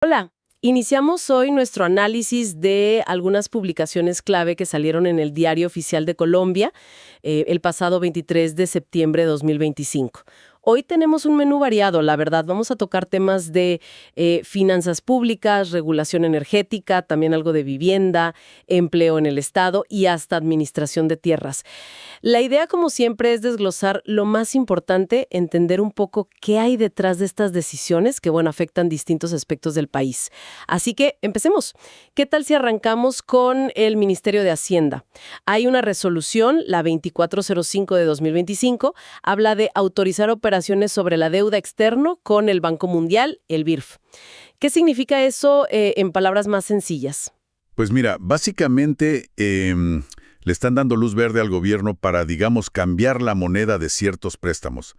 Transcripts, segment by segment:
Hola, iniciamos hoy nuestro análisis de algunas publicaciones clave que salieron en el Diario Oficial de Colombia el pasado 23 de septiembre de 2025. Hoy tenemos un menú variado, la verdad. Vamos a tocar temas de finanzas públicas, regulación energética, también algo de vivienda, empleo en el Estado y hasta administración de tierras. La idea, como siempre, es desglosar lo más importante, entender un poco qué hay detrás de estas decisiones que, bueno, afectan distintos aspectos del país. Así que empecemos. ¿Qué tal si arrancamos con el Ministerio de Hacienda? Hay una resolución, la 2405 de 2025, habla de autorizar operaciones sobre la deuda externo con el Banco Mundial, el BIRF. ¿Qué significa eso en palabras más sencillas? Pues mira, básicamente le están dando luz verde al gobierno para, digamos, cambiar la moneda de ciertos préstamos.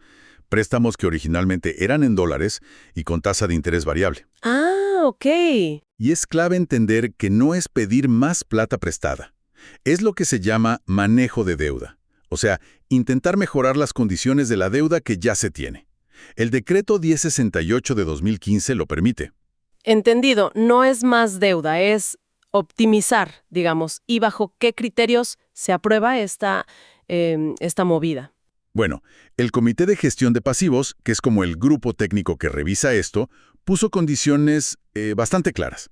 Préstamos que originalmente eran en dólares y con tasa de interés variable. Ah, ok. Y es clave entender que no es pedir más plata prestada. Es lo que se llama manejo de deuda. O sea, intentar mejorar las condiciones de la deuda que ya se tiene. El decreto 1068 de 2015 lo permite. Entendido, no es más deuda, es optimizar, digamos. ¿Y bajo qué criterios se aprueba esta movida? Bueno, el Comité de Gestión de Pasivos, que es como el grupo técnico que revisa esto, puso condiciones bastante claras.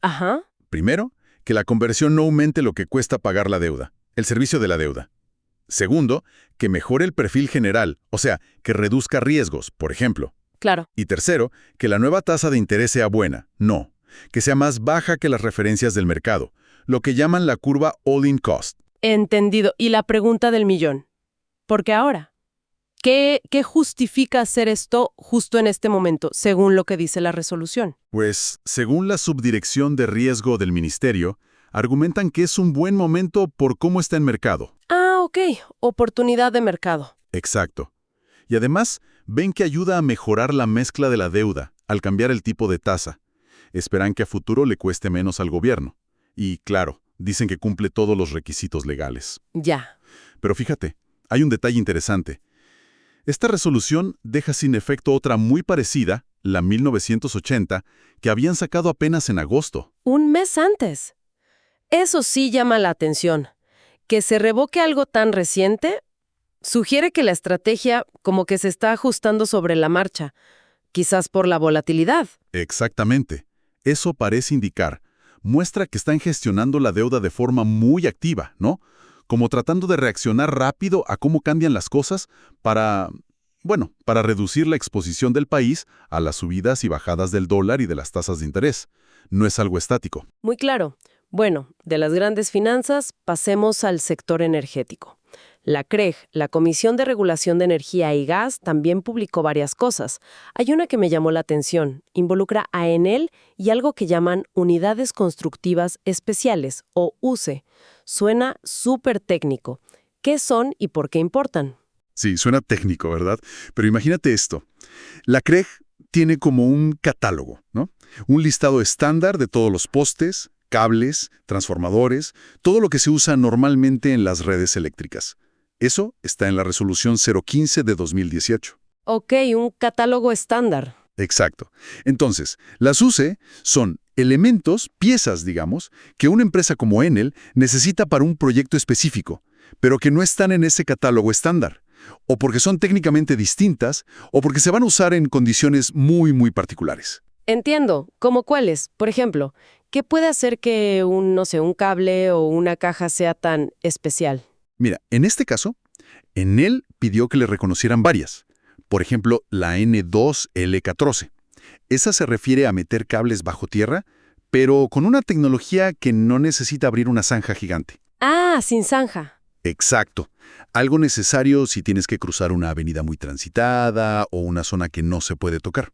Ajá. Primero, que la conversión no aumente lo que cuesta pagar la deuda, el servicio de la deuda. Segundo, que mejore el perfil general, o sea, que reduzca riesgos, por ejemplo. Claro. Y tercero, que la nueva tasa de interés sea buena, no, que sea más baja que las referencias del mercado, lo que llaman la curva all-in cost. Entendido. Y la pregunta del millón. ¿Por qué ahora? ¿Qué justifica hacer esto justo en este momento, según lo que dice la resolución? Pues, según la subdirección de riesgo del ministerio, argumentan que es un buen momento por cómo está el mercado. Ah, ok. Oportunidad de mercado. Exacto. Y además, ven que ayuda a mejorar la mezcla de la deuda al cambiar el tipo de tasa. Esperan que a futuro le cueste menos al gobierno. Y, claro, dicen que cumple todos los requisitos legales. Ya. Pero fíjate, hay un detalle interesante. Esta resolución deja sin efecto otra muy parecida, la 1980, que habían sacado apenas en agosto. Un mes antes. Eso sí llama la atención. Que se revoque algo tan reciente sugiere que la estrategia como que se está ajustando sobre la marcha, quizás por la volatilidad. Exactamente. Eso parece indicar. Muestra que están gestionando la deuda de forma muy activa, ¿no? Como tratando de reaccionar rápido a cómo cambian las cosas para reducir la exposición del país a las subidas y bajadas del dólar y de las tasas de interés. No es algo estático. Muy claro. Bueno, de las grandes finanzas pasemos al sector energético. La CREG, la Comisión de Regulación de Energía y Gas, también publicó varias cosas. Hay una que me llamó la atención. Involucra a Enel y algo que llaman Unidades Constructivas Especiales, o UCE. Suena súper técnico. ¿Qué son y por qué importan? Sí, suena técnico, ¿verdad? Pero imagínate esto. La CREG tiene como un catálogo, ¿no? Un listado estándar de todos los postes, cables, transformadores, todo lo que se usa normalmente en las redes eléctricas. Eso está en la resolución 015 de 2018. Ok, un catálogo estándar. Exacto. Entonces, las UCE son elementos, piezas, digamos, que una empresa como Enel necesita para un proyecto específico, pero que no están en ese catálogo estándar, o porque son técnicamente distintas, o porque se van a usar en condiciones muy, muy particulares. Entiendo. ¿Cómo cuáles? Por ejemplo, ¿qué puede hacer que un cable o una caja sea tan especial? Mira, en este caso, Enel pidió que le reconocieran varias. Por ejemplo, la N2L14. Esa se refiere a meter cables bajo tierra, pero con una tecnología que no necesita abrir una zanja gigante. Ah, sin zanja. Exacto. Algo necesario si tienes que cruzar una avenida muy transitada o una zona que no se puede tocar.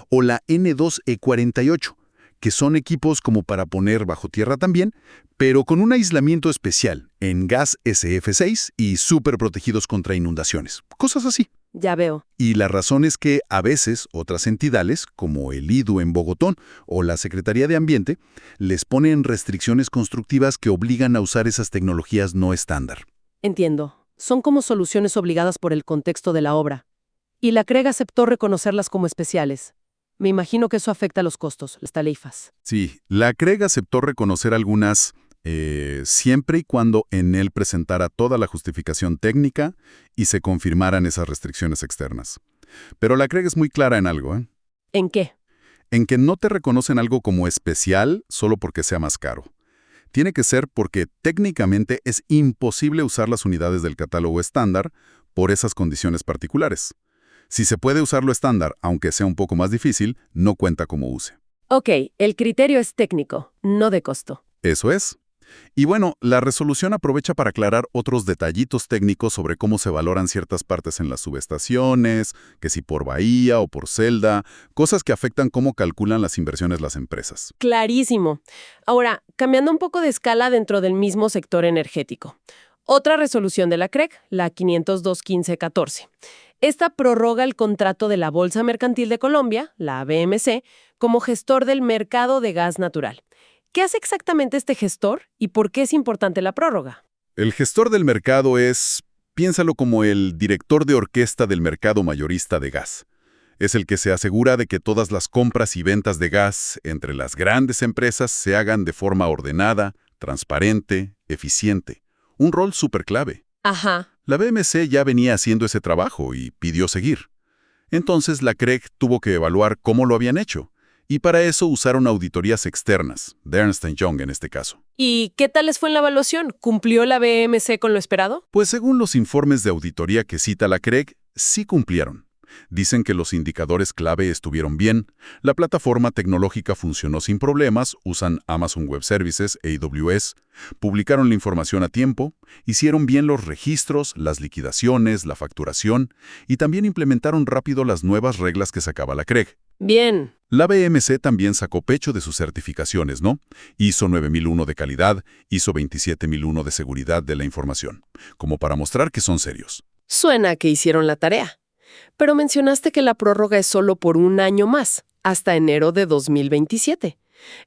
O la N2E48, que son equipos como para poner bajo tierra también, pero con un aislamiento especial, en gas SF6 y súper protegidos contra inundaciones. Cosas así. Ya veo. Y la razón es que a veces otras entidades, como el IDU en Bogotá o la Secretaría de Ambiente, les ponen restricciones constructivas que obligan a usar esas tecnologías no estándar. Entiendo. Son como soluciones obligadas por el contexto de la obra. Y la CREG aceptó reconocerlas como especiales. Me imagino que eso afecta a los costos, las tarifas. Sí, la CREG aceptó reconocer algunas siempre y cuando en él presentara toda la justificación técnica y se confirmaran esas restricciones externas. Pero la CREG es muy clara en algo, ¿eh? ¿En qué? En que no te reconocen algo como especial solo porque sea más caro. Tiene que ser porque técnicamente es imposible usar las unidades del catálogo estándar por esas condiciones particulares. Si se puede usar lo estándar, aunque sea un poco más difícil, no cuenta como use. Ok, el criterio es técnico, no de costo. Eso es. Y bueno, la resolución aprovecha para aclarar otros detallitos técnicos sobre cómo se valoran ciertas partes en las subestaciones, que si por bahía o por celda, cosas que afectan cómo calculan las inversiones las empresas. Clarísimo. Ahora, cambiando un poco de escala dentro del mismo sector energético. Otra resolución de la CREG, la 502-1514. Esta prorroga el contrato de la Bolsa Mercantil de Colombia, la BMC, como gestor del mercado de gas natural. ¿Qué hace exactamente este gestor y por qué es importante la prórroga? El gestor del mercado piénsalo como el director de orquesta del mercado mayorista de gas. Es el que se asegura de que todas las compras y ventas de gas entre las grandes empresas se hagan de forma ordenada, transparente, eficiente. Un rol súper clave. Ajá. La BMC ya venía haciendo ese trabajo y pidió seguir. Entonces la CREG tuvo que evaluar cómo lo habían hecho. Y para eso usaron auditorías externas, de Ernst Young en este caso. ¿Y qué tal les fue en la evaluación? ¿Cumplió la BMC con lo esperado? Pues según los informes de auditoría que cita la CREG, sí cumplieron. Dicen que los indicadores clave estuvieron bien, la plataforma tecnológica funcionó sin problemas, usan Amazon Web Services e AWS, publicaron la información a tiempo, hicieron bien los registros, las liquidaciones, la facturación y también implementaron rápido las nuevas reglas que sacaba la CREG. Bien. La BMC también sacó pecho de sus certificaciones, ¿no? ISO 9001 de calidad, ISO 27001 de seguridad de la información, como para mostrar que son serios. Suena que hicieron la tarea. Pero mencionaste que la prórroga es solo por un año más, hasta enero de 2027.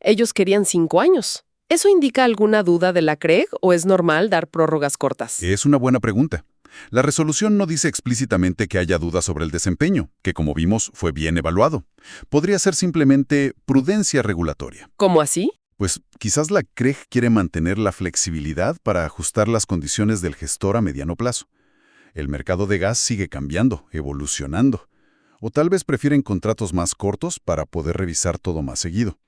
Ellos querían 5 años. ¿Eso indica alguna duda de la CREG o es normal dar prórrogas cortas? Es una buena pregunta. La resolución no dice explícitamente que haya dudas sobre el desempeño, que como vimos fue bien evaluado. Podría ser simplemente prudencia regulatoria. ¿Cómo así? Pues quizás la CREG quiere mantener la flexibilidad para ajustar las condiciones del gestor a mediano plazo. El mercado de gas sigue cambiando, evolucionando. O tal vez prefieren contratos más cortos para poder revisar todo más seguido.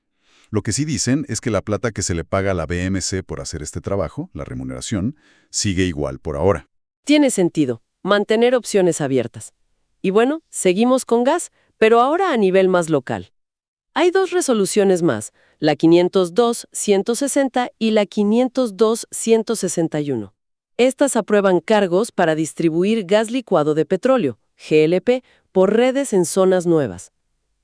Lo que sí dicen es que la plata que se le paga a la BMC por hacer este trabajo, la remuneración, sigue igual por ahora. Tiene sentido, mantener opciones abiertas. Y bueno, seguimos con gas, pero ahora a nivel más local. Hay 2 resoluciones más, la 502-160 y la 502-161. Estas aprueban cargos para distribuir gas licuado de petróleo, GLP, por redes en zonas nuevas.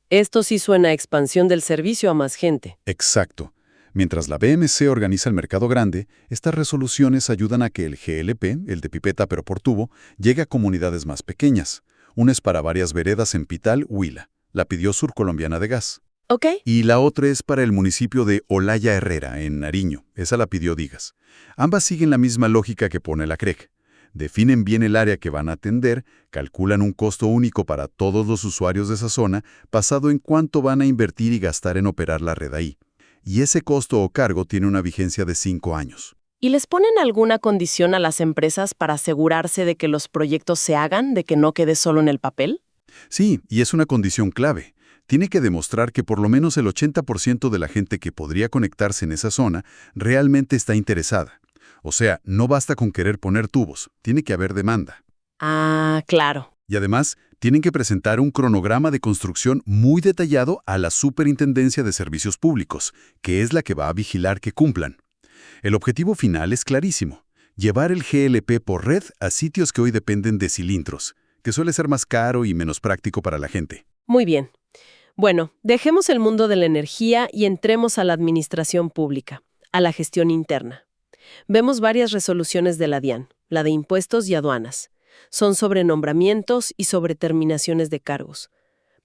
Esto sí suena a expansión del servicio a más gente. Exacto. Mientras la BMC organiza el mercado grande, estas resoluciones ayudan a que el GLP, el de pipeta pero por tubo, llegue a comunidades más pequeñas. Una es para varias veredas en Pital, Huila. La pidió Surcolombiana de Gas. ¿Ok? Y la otra es para el municipio de Olaya Herrera, en Nariño. Esa la pidió Digas. Ambas siguen la misma lógica que pone la CREG. Definen bien el área que van a atender, calculan un costo único para todos los usuarios de esa zona, basado en cuánto van a invertir y gastar en operar la red ahí. Y ese costo o cargo tiene una vigencia de 5 años. ¿Y les ponen alguna condición a las empresas para asegurarse de que los proyectos se hagan, de que no quede solo en el papel? Sí, y es una condición clave. Tiene que demostrar que por lo menos el 80% de la gente que podría conectarse en esa zona realmente está interesada. O sea, no basta con querer poner tubos, tiene que haber demanda. Ah, claro. Y además, tienen que presentar un cronograma de construcción muy detallado a la Superintendencia de Servicios Públicos, que es la que va a vigilar que cumplan. El objetivo final es clarísimo: llevar el GLP por red a sitios que hoy dependen de cilindros, que suele ser más caro y menos práctico para la gente. Muy bien. Bueno, dejemos el mundo de la energía y entremos a la administración pública, a la gestión interna. Vemos varias resoluciones de la DIAN, la de impuestos y aduanas. Son sobre nombramientos y sobre terminaciones de cargos.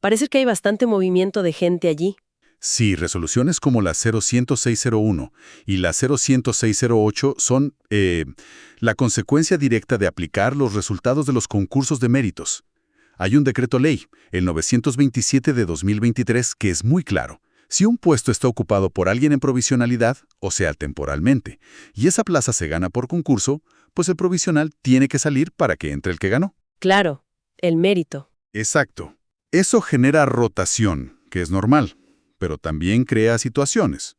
Parece que hay bastante movimiento de gente allí. Sí, resoluciones como la 01601 y la 01608 son la consecuencia directa de aplicar los resultados de los concursos de méritos. Hay un decreto ley, el 927 de 2023, que es muy claro. Si un puesto está ocupado por alguien en provisionalidad, o sea, temporalmente, y esa plaza se gana por concurso, pues el provisional tiene que salir para que entre el que ganó. Claro, el mérito. Exacto. Eso genera rotación, que es normal, pero también crea situaciones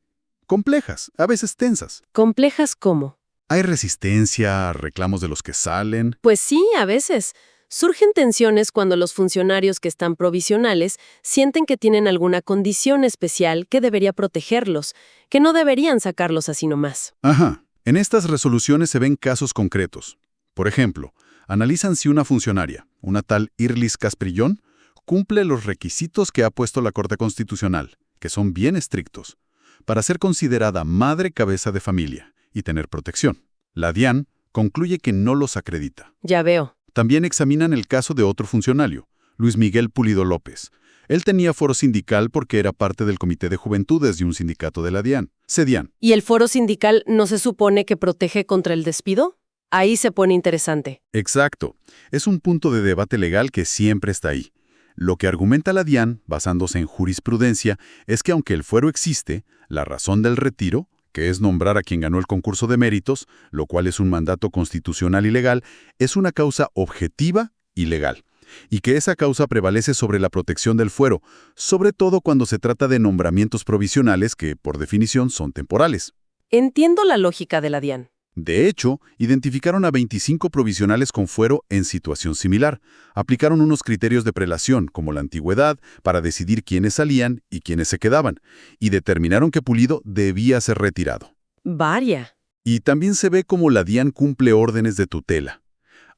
complejas, a veces tensas. ¿Complejas cómo? Hay resistencia, reclamos de los que salen. Pues sí, a veces. Surgen tensiones cuando los funcionarios que están provisionales sienten que tienen alguna condición especial que debería protegerlos, que no deberían sacarlos así nomás. Ajá. En estas resoluciones se ven casos concretos. Por ejemplo, analizan si una funcionaria, una tal Irlis Casprillón, cumple los requisitos que ha puesto la Corte Constitucional, que son bien estrictos, para ser considerada madre cabeza de familia y tener protección. La DIAN concluye que no los acredita. Ya veo. También examinan el caso de otro funcionario, Luis Miguel Pulido López. Él tenía foro sindical porque era parte del Comité de Juventudes de un sindicato de la DIAN, CEDIAN. ¿Y el foro sindical no se supone que protege contra el despido? Ahí se pone interesante. Exacto. Es un punto de debate legal que siempre está ahí. Lo que argumenta la DIAN, basándose en jurisprudencia, es que aunque el fuero existe, la razón del retiro, que es nombrar a quien ganó el concurso de méritos, lo cual es un mandato constitucional y legal, es una causa objetiva y legal, y que esa causa prevalece sobre la protección del fuero, sobre todo cuando se trata de nombramientos provisionales que, por definición, son temporales. Entiendo la lógica de la DIAN. De hecho, identificaron a 25 provisionales con fuero en situación similar. Aplicaron unos criterios de prelación, como la antigüedad, para decidir quiénes salían y quiénes se quedaban, y determinaron que Pulido debía ser retirado. Varia. Y también se ve cómo la DIAN cumple órdenes de tutela.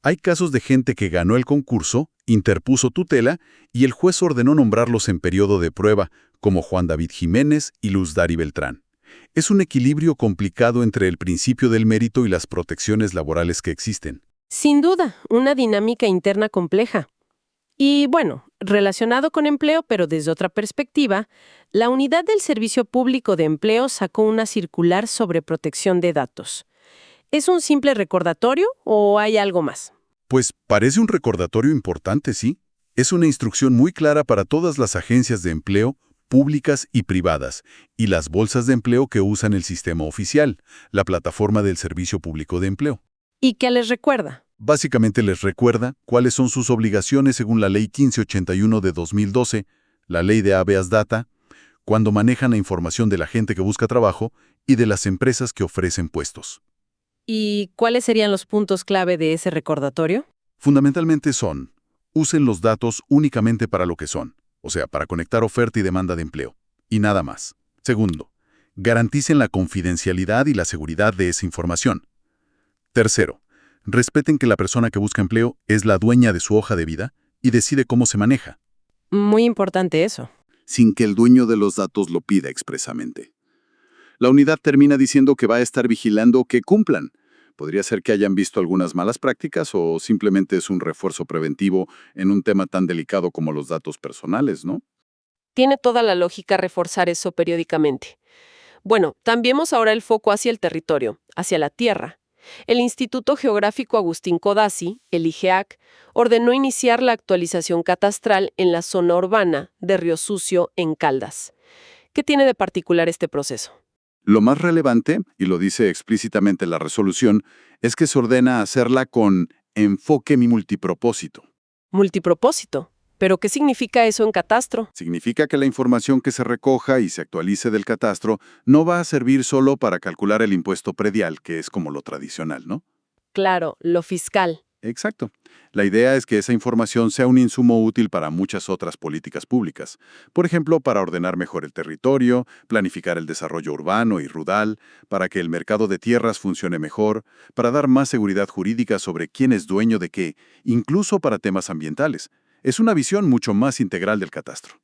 Hay casos de gente que ganó el concurso, interpuso tutela, y el juez ordenó nombrarlos en periodo de prueba, como Juan David Jiménez y Luz Dari Beltrán. Es un equilibrio complicado entre el principio del mérito y las protecciones laborales que existen. Sin duda, una dinámica interna compleja. Y bueno, relacionado con empleo, pero desde otra perspectiva, la Unidad del Servicio Público de Empleo sacó una circular sobre protección de datos. ¿Es un simple recordatorio o hay algo más? Pues parece un recordatorio importante, ¿sí? Es una instrucción muy clara para todas las agencias de empleo, públicas y privadas, y las bolsas de empleo que usan el sistema oficial, la plataforma del Servicio Público de Empleo. ¿Y qué les recuerda? Básicamente les recuerda cuáles son sus obligaciones según la Ley 1581 de 2012, la Ley de Habeas Data, cuando manejan la información de la gente que busca trabajo y de las empresas que ofrecen puestos. ¿Y cuáles serían los puntos clave de ese recordatorio? Fundamentalmente son, usen los datos únicamente para lo que son, o sea, para conectar oferta y demanda de empleo, y nada más. Segundo, garanticen la confidencialidad y la seguridad de esa información. Tercero, respeten que la persona que busca empleo es la dueña de su hoja de vida y decide cómo se maneja, Muy importante eso. sin que el dueño de los datos lo pida expresamente. La unidad termina diciendo que va a estar vigilando que cumplan. Podría ser que hayan visto algunas malas prácticas o simplemente es un refuerzo preventivo en un tema tan delicado como los datos personales, ¿no? Tiene toda la lógica reforzar eso periódicamente. Bueno, cambiemos ahora el foco hacia el territorio, hacia la tierra. El Instituto Geográfico Agustín Codazzi, el IGEAC, ordenó iniciar la actualización catastral en la zona urbana de Río Sucio, en Caldas. ¿Qué tiene de particular este proceso? Lo más relevante, y lo dice explícitamente la resolución, es que se ordena hacerla con enfoque multipropósito. Multipropósito. ¿Pero qué significa eso en catastro? Significa que la información que se recoja y se actualice del catastro no va a servir solo para calcular el impuesto predial, que es como lo tradicional, ¿no? Claro, lo fiscal. Exacto. La idea es que esa información sea un insumo útil para muchas otras políticas públicas. Por ejemplo, para ordenar mejor el territorio, planificar el desarrollo urbano y rural, para que el mercado de tierras funcione mejor, para dar más seguridad jurídica sobre quién es dueño de qué, incluso para temas ambientales. Es una visión mucho más integral del catastro.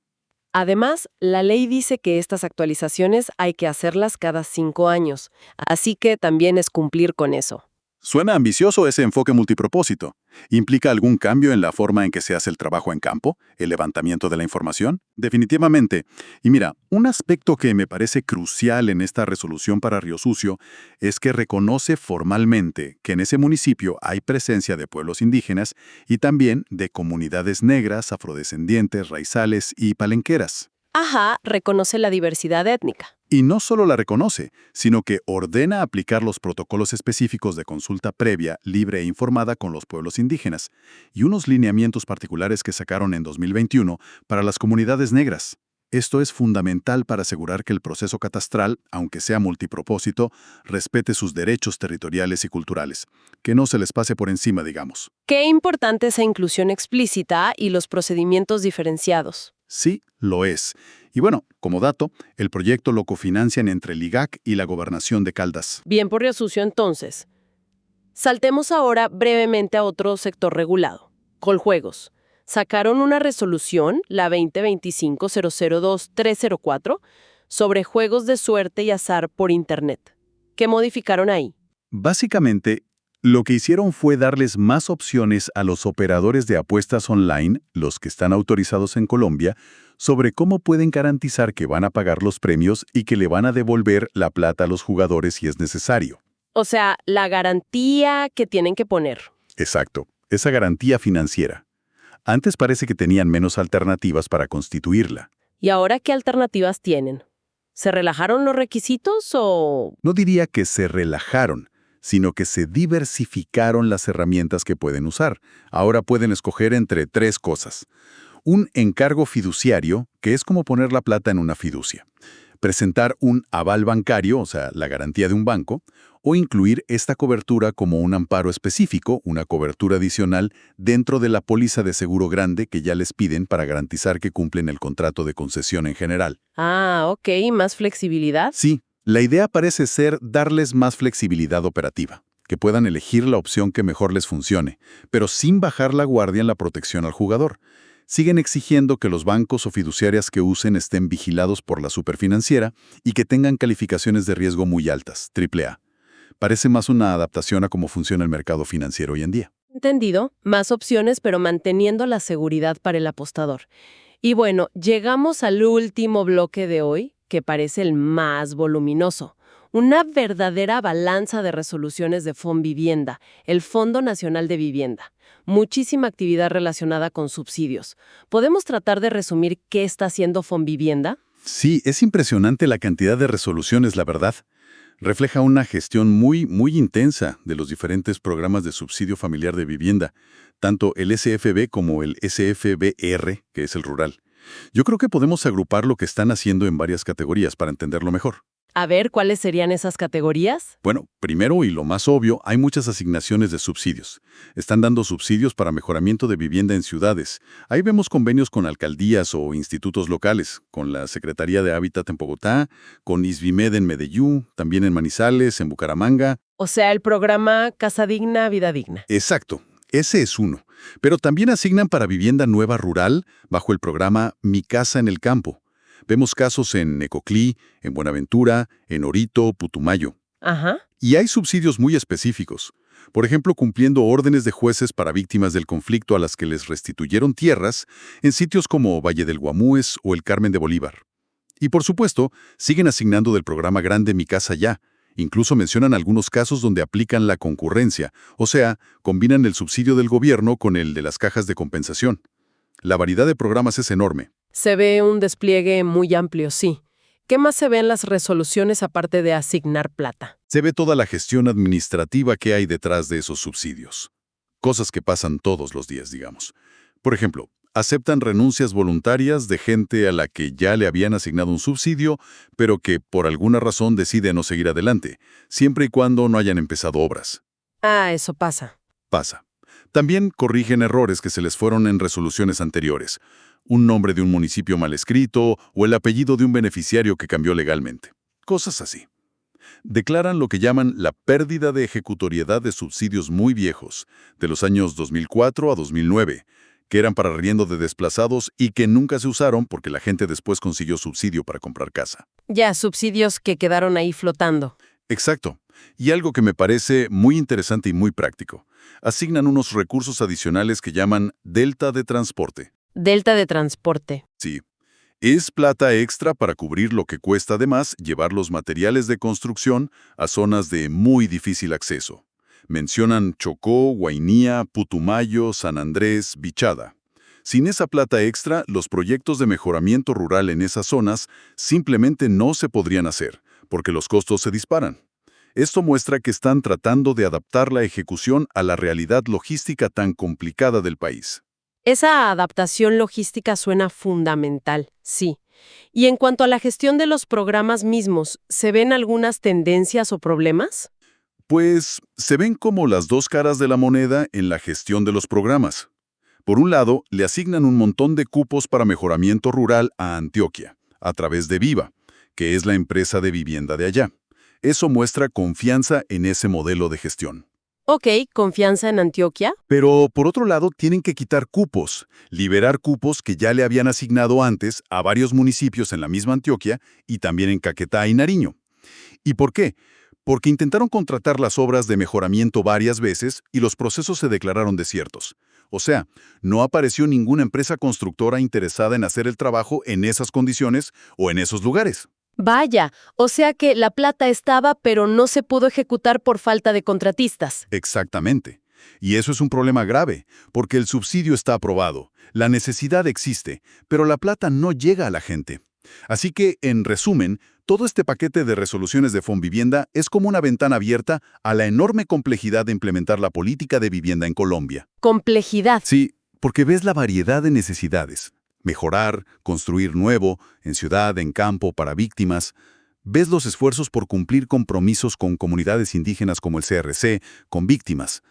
Además, la ley dice que estas actualizaciones hay que hacerlas cada 5 años, así que también es cumplir con eso. Suena ambicioso ese enfoque multipropósito. ¿Implica algún cambio en la forma en que se hace el trabajo en campo? ¿El levantamiento de la información? Definitivamente. Y mira, un aspecto que me parece crucial en esta resolución para Río Sucio es que reconoce formalmente que en ese municipio hay presencia de pueblos indígenas y también de comunidades negras, afrodescendientes, raizales y palenqueras. Ajá, reconoce la diversidad étnica. Y no solo la reconoce, sino que ordena aplicar los protocolos específicos de consulta previa, libre e informada con los pueblos indígenas, y unos lineamientos particulares que sacaron en 2021 para las comunidades negras. Esto es fundamental para asegurar que el proceso catastral, aunque sea multipropósito, respete sus derechos territoriales y culturales, que no se les pase por encima, digamos. Qué importante esa inclusión explícita y los procedimientos diferenciados. Sí, lo es. Y bueno, como dato, el proyecto lo cofinancian entre el IGAC y la Gobernación de Caldas. Bien por Río Sucio entonces. Saltemos ahora brevemente a otro sector regulado, Coljuegos. Sacaron una resolución, la 2025-002-304, sobre juegos de suerte y azar por Internet. ¿Qué modificaron ahí? Básicamente, lo que hicieron fue darles más opciones a los operadores de apuestas online, los que están autorizados en Colombia, sobre cómo pueden garantizar que van a pagar los premios y que le van a devolver la plata a los jugadores si es necesario. O sea, la garantía que tienen que poner. Exacto, esa garantía financiera. Antes parece que tenían menos alternativas para constituirla. ¿Y ahora qué alternativas tienen? ¿Se relajaron los requisitos o...? No diría que se relajaron, sino que se diversificaron las herramientas que pueden usar. Ahora pueden escoger entre 3 cosas. Un encargo fiduciario, que es como poner la plata en una fiducia. Presentar un aval bancario, o sea, la garantía de un banco, o incluir esta cobertura como un amparo específico, una cobertura adicional, dentro de la póliza de seguro grande que ya les piden para garantizar que cumplen el contrato de concesión en general. Ah, ok, ¿más flexibilidad? Sí, la idea parece ser darles más flexibilidad operativa, que puedan elegir la opción que mejor les funcione, pero sin bajar la guardia en la protección al jugador. Siguen exigiendo que los bancos o fiduciarias que usen estén vigilados por la superfinanciera y que tengan calificaciones de riesgo muy altas, AAA. Parece más una adaptación a cómo funciona el mercado financiero hoy en día. Entendido, más opciones pero manteniendo la seguridad para el apostador. Y bueno, llegamos al último bloque de hoy, que parece el más voluminoso. Una verdadera balanza de resoluciones de Fonvivienda, el Fondo Nacional de Vivienda. Muchísima actividad relacionada con subsidios. ¿Podemos tratar de resumir qué está haciendo Fonvivienda? Sí, es impresionante la cantidad de resoluciones, la verdad. Refleja una gestión muy intensa de los diferentes programas de subsidio familiar de vivienda, tanto el SFB como el SFBR, que es el rural. Yo creo que podemos agrupar lo que están haciendo en varias categorías para entenderlo mejor. A ver, ¿cuáles serían esas categorías? Bueno, primero y lo más obvio, hay muchas asignaciones de subsidios. Están dando subsidios para mejoramiento de vivienda en ciudades. Ahí vemos convenios con alcaldías o institutos locales, con la Secretaría de Hábitat en Bogotá, con ISVIMED en Medellín, también en Manizales, en Bucaramanga. O sea, el programa Casa Digna, Vida Digna. Exacto, ese es uno. Pero también asignan para vivienda nueva rural bajo el programa Mi Casa en el Campo. Vemos casos en Necoclí, en Buenaventura, en Orito, Putumayo. Ajá. Y hay subsidios muy específicos. Por ejemplo, cumpliendo órdenes de jueces para víctimas del conflicto a las que les restituyeron tierras en sitios como Valle del Guamúes o el Carmen de Bolívar. Y por supuesto, siguen asignando del programa Grande Mi Casa Ya. Incluso mencionan algunos casos donde aplican la concurrencia, o sea, combinan el subsidio del gobierno con el de las cajas de compensación. La variedad de programas es enorme. Se ve un despliegue muy amplio, sí. ¿Qué más se ve en las resoluciones aparte de asignar plata? Se ve toda la gestión administrativa que hay detrás de esos subsidios. Cosas que pasan todos los días, digamos. Por ejemplo, aceptan renuncias voluntarias de gente a la que ya le habían asignado un subsidio, pero que por alguna razón decide no seguir adelante, siempre y cuando no hayan empezado obras. Ah, eso pasa. Pasa. También corrigen errores que se les fueron en resoluciones anteriores. Un nombre de un municipio mal escrito o el apellido de un beneficiario que cambió legalmente. Cosas así. Declaran lo que llaman la pérdida de ejecutoriedad de subsidios muy viejos, de los años 2004 a 2009, que eran para arriendo de desplazados y que nunca se usaron porque la gente después consiguió subsidio para comprar casa. Ya, subsidios que quedaron ahí flotando. Exacto. Y algo que me parece muy interesante y muy práctico. Asignan unos recursos adicionales que llaman delta de transporte. Delta de transporte. Sí. Es plata extra para cubrir lo que cuesta además llevar los materiales de construcción a zonas de muy difícil acceso. Mencionan Chocó, Guainía, Putumayo, San Andrés, Vichada. Sin esa plata extra, los proyectos de mejoramiento rural en esas zonas simplemente no se podrían hacer, porque los costos se disparan. Esto muestra que están tratando de adaptar la ejecución a la realidad logística tan complicada del país. Esa adaptación logística suena fundamental, sí. Y en cuanto a la gestión de los programas mismos, ¿se ven algunas tendencias o problemas? Pues se ven como las dos caras de la moneda en la gestión de los programas. Por un lado, le asignan un montón de cupos para mejoramiento rural a Antioquia, a través de Viva, que es la empresa de vivienda de allá. Eso muestra confianza en ese modelo de gestión. Ok, confianza en Antioquia. Pero, por otro lado, tienen que quitar cupos, liberar cupos que ya le habían asignado antes a varios municipios en la misma Antioquia y también en Caquetá y Nariño. ¿Y por qué? Porque intentaron contratar las obras de mejoramiento varias veces y los procesos se declararon desiertos. O sea, no apareció ninguna empresa constructora interesada en hacer el trabajo en esas condiciones o en esos lugares. Vaya, o sea que la plata estaba, pero no se pudo ejecutar por falta de contratistas. Exactamente. Y eso es un problema grave, porque el subsidio está aprobado, la necesidad existe, pero la plata no llega a la gente. Así que, en resumen, todo este paquete de resoluciones de Fonvivienda es como una ventana abierta a la enorme complejidad de implementar la política de vivienda en Colombia. Complejidad. Sí, porque ves la variedad de necesidades. Mejorar, construir nuevo, en ciudad, en campo, para víctimas. Ves los esfuerzos por cumplir compromisos con comunidades indígenas como el CRC, con víctimas.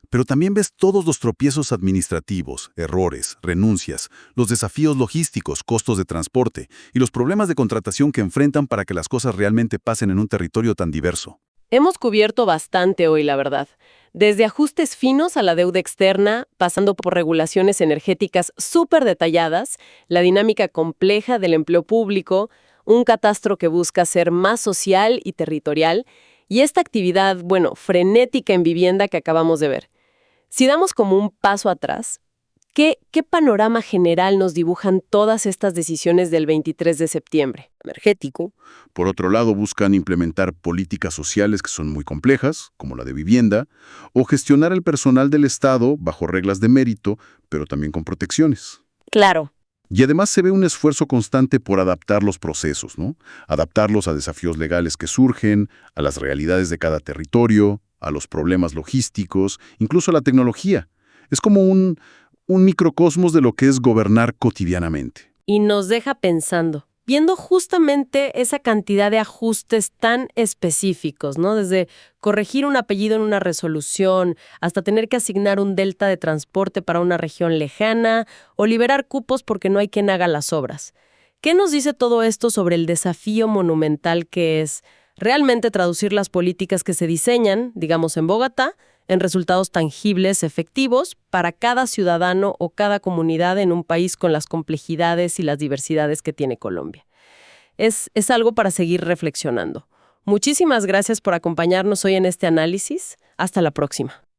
Pero también ves todos los tropiezos administrativos, errores, renuncias, los desafíos logísticos, costos de transporte y los problemas de contratación que enfrentan para que las cosas realmente pasen en un territorio tan diverso. Hemos cubierto bastante hoy, la verdad. Desde ajustes finos a la deuda externa, pasando por regulaciones energéticas súper detalladas, la dinámica compleja del empleo público, un catastro que busca ser más social y territorial, y esta actividad, frenética en vivienda que acabamos de ver. Si damos como un paso atrás, ¿qué panorama general nos dibujan todas estas decisiones del 23 de septiembre? Energético. Por otro lado, buscan implementar políticas sociales que son muy complejas, como la de vivienda, o gestionar el personal del Estado bajo reglas de mérito, pero también con protecciones. Claro. Y además se ve un esfuerzo constante por adaptar los procesos, ¿no? Adaptarlos a desafíos legales que surgen, a las realidades de cada territorio, a los problemas logísticos, incluso a la tecnología. Es como un microcosmos de lo que es gobernar cotidianamente. Y nos deja pensando, viendo justamente esa cantidad de ajustes tan específicos, ¿no? Desde corregir un apellido en una resolución, hasta tener que asignar un delta de transporte para una región lejana, o liberar cupos porque no hay quien haga las obras. ¿Qué nos dice todo esto sobre el desafío monumental que es realmente traducir las políticas que se diseñan, digamos en Bogotá, en resultados tangibles, efectivos, para cada ciudadano o cada comunidad en un país con las complejidades y las diversidades que tiene Colombia? Es algo para seguir reflexionando. Muchísimas gracias por acompañarnos hoy en este análisis. Hasta la próxima.